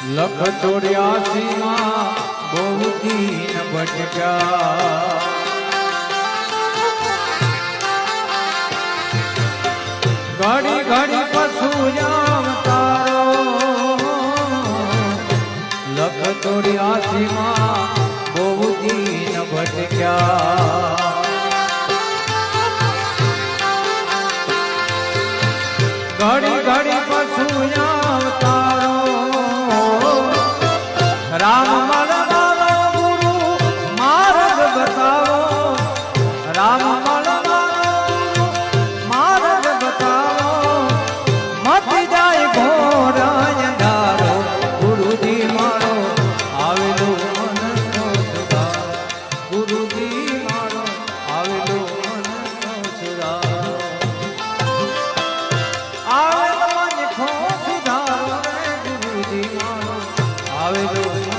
લખ 84 માં બહુ દીન ભટક્યા ઘડી ઘડી પશુ તારો લખ 84 માં બહુ દીન ભટક્યા ઘડી ઘડી પશુ તારો રામ મળનારો ગુરુ માર્ગ બતાવો રામ મળનારો ગુરુ માર્ગ બતાવો મત જાય ઘોર અંધારો ગુરુજી મારો આવેલો મનનો સુધાર ગુરુજી મારો આવેલો મનનો સુધાર આવેલો મન ખો સુધારો ગુરુજી મારો આવેલો